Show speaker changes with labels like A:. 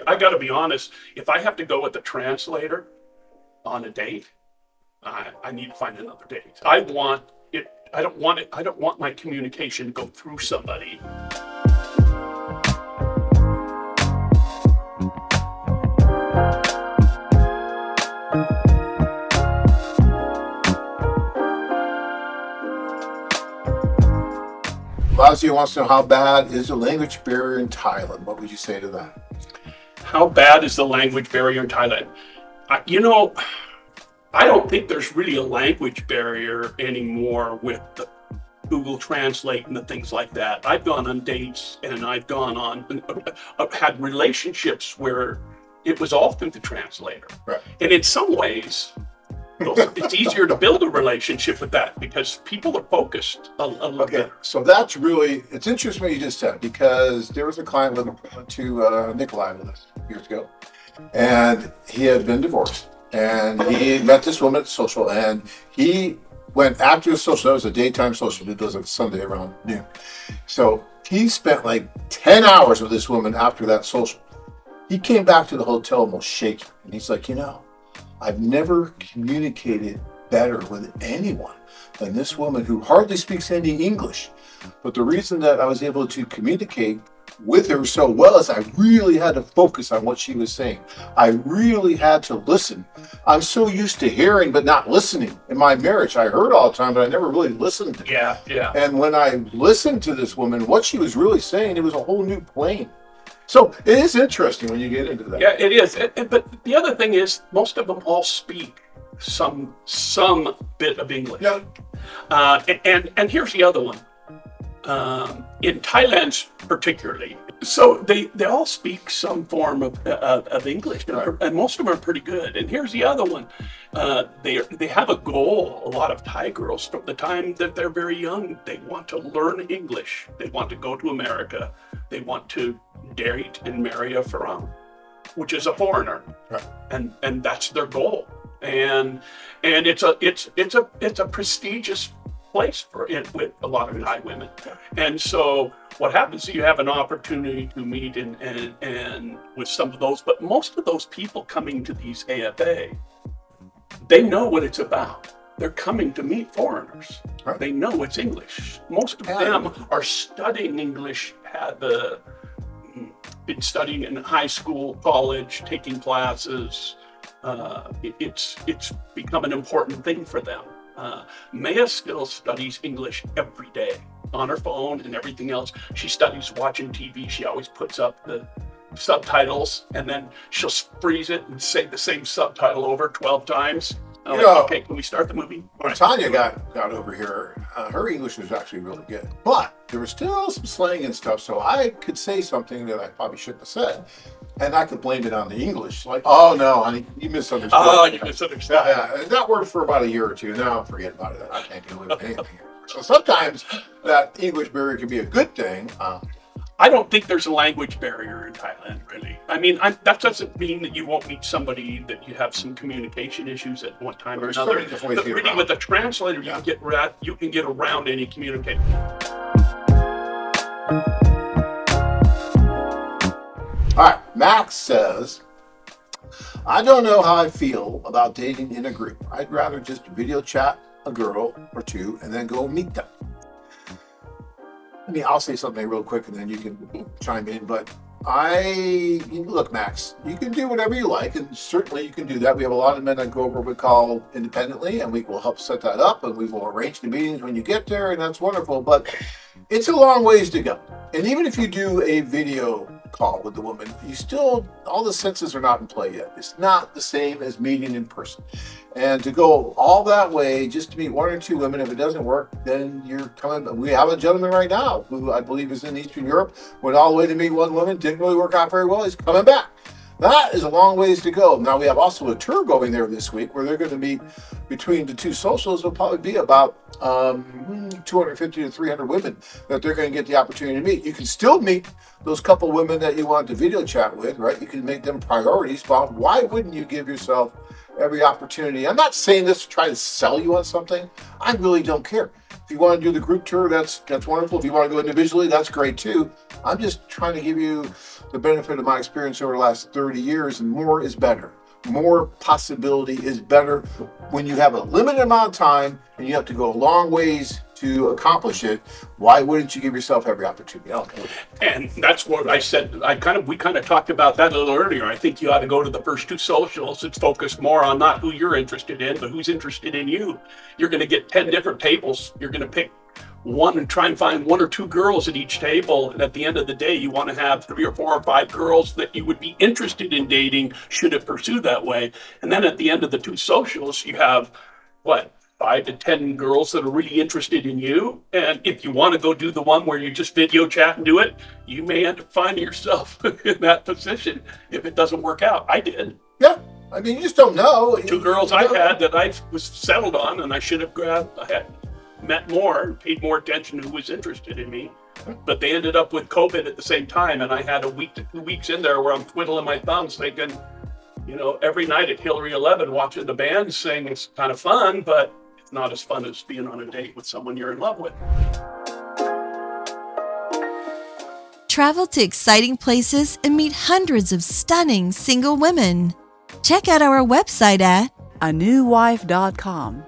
A: I got to be honest. If I have to go with a translator on a date, I need to find another date. I want it. I don't want it. I don't want my communication to go through somebody.
B: Lazio wants to know, how bad is the language barrier in Thailand? What would you say to that?
A: How bad is the language barrier in Thailand? I don't think there's really a language barrier anymore with the Google Translate and the things like that. I've gone on dates and I've had relationships where it was all through the translator.
B: Right.
A: And in some ways, it's easier to build a relationship with that because people are focused a little bit.
B: So that's really, it's interesting what you just said, because there was a client went to Nikolai with us years ago, and he had been divorced, and he met this woman at social, and he went after the social. That was a daytime social. He does it Sunday around noon. So he spent like 10 hours with this woman after that social. He came back to the hotel almost shaking, and he's like, I've never communicated better with anyone than this woman who hardly speaks any English. But the reason that I was able to communicate with her so well is I really had to focus on what she was saying. I really had to listen. I'm so used to hearing but not listening. In my marriage, I heard all the time, but I never really listened.
A: Yeah.
B: And when I listened to this woman, what she was really saying, it was a whole new plane. So it is interesting when you get into that.
A: Yeah, it is. But the other thing is, most of them all speak some bit of English.
B: Yeah.
A: And here's the other one. In Thailand, particularly, so they all speak some form of English, and most of them are pretty good. And here's the other one. They have a goal. A lot of Thai girls, from the time that they're very young, they want to learn English. They want to go to America. They want to date and marry a Farang, which is a foreigner,
B: right.
A: and that's their goal. And it's a prestigious place for it with a lot of Thai women. And so what happens is you have an opportunity to meet and with some of those, but most of those people coming to these AFA, they know what it's about. They're coming to meet foreigners. Right. They know it's English. Most of them are studying English, been studying in high school, college, taking classes. It's become an important thing for them. Maya still studies English every day on her phone and everything else. She studies watching TV. She always puts up the subtitles, and then she'll freeze it and say the same subtitle over 12 times. Okay, can we start the movie?
B: When Tanya got over here, her English was actually really good. But there was still some slang and stuff, so I could say something that I probably shouldn't have said. And I could blame it on the English. Like, oh no, honey, you misunderstood.
A: Oh, you misunderstood.
B: Yeah. And that worked for about a year or two. Now forget about it. I can't deal with anything. So sometimes that English barrier can be a good thing.
A: I don't think there's a language barrier in Thailand, really. I mean, that doesn't mean that you won't meet somebody that you have some communication issues at one time or another. But really, with a translator, you can get around any communication.
B: All right, Max says, I don't know how I feel about dating in a group. I'd rather just video chat a girl or two and then go meet them. I'll say something real quick and then you can chime in, but look, Max, you can do whatever you like, and certainly you can do that. We have a lot of men that go over what we call independently, and we will help set that up, and we will arrange the meetings when you get there, and that's wonderful, but it's a long ways to go. And even if you do a video call with the woman, all the senses are not in play yet. It's not the same as meeting in person. And to go all that way just to meet one or two women, if it doesn't work, then you're coming. We have a gentleman right now who I believe is in Eastern Europe, went all the way to meet one woman, didn't really work out very well. He's coming back. That is a long ways to go. Now we have also a tour going there this week where they're going to meet between the two socials. Will probably be about 250 to 300 women that they're going to get the opportunity to meet. You can still meet those couple women that you want to video chat with, right? You can make them priorities, but why wouldn't you give yourself every opportunity? I'm not saying this to try to sell you on something. I really don't care. If you want to do the group tour, that's wonderful. If you want to go individually, that's great too. I'm just trying to give you the benefit of my experience over the last 30 years, and more is better. More possibility is better. When you have a limited amount of time and you have to go a long ways to accomplish it, why wouldn't you give yourself every opportunity?
A: And that's what I said. We kind of talked about that a little earlier. I think you ought to go to the first two socials and focus more on not who you're interested in, but who's interested in you. You're going to get 10 different tables. You're going to pick one and try and find one or two girls at each table. And at the end of the day, you want to have 3 or 4 or 5 girls that you would be interested in dating should it pursue that way. And then at the end of the 2 socials, you have 5 to 10 girls that are really interested in you. And if you want to go do the one where you just video chat and do it, you may end up finding yourself in that position if it doesn't work out. I did.
B: Yeah. I mean, you just don't know.
A: 2 girls I had that I was settled on, and I should have I had met more and paid more attention to who was interested in me. But they ended up with COVID at the same time, and I had a week to 2 weeks in there where I'm twiddling my thumbs thinking, every night at Hillary 11 watching the band sing is kind of fun, but it's not as fun as being on a date with someone you're in love with.
C: Travel to exciting places and meet hundreds of stunning single women. Check out our website at
D: anewwife.com.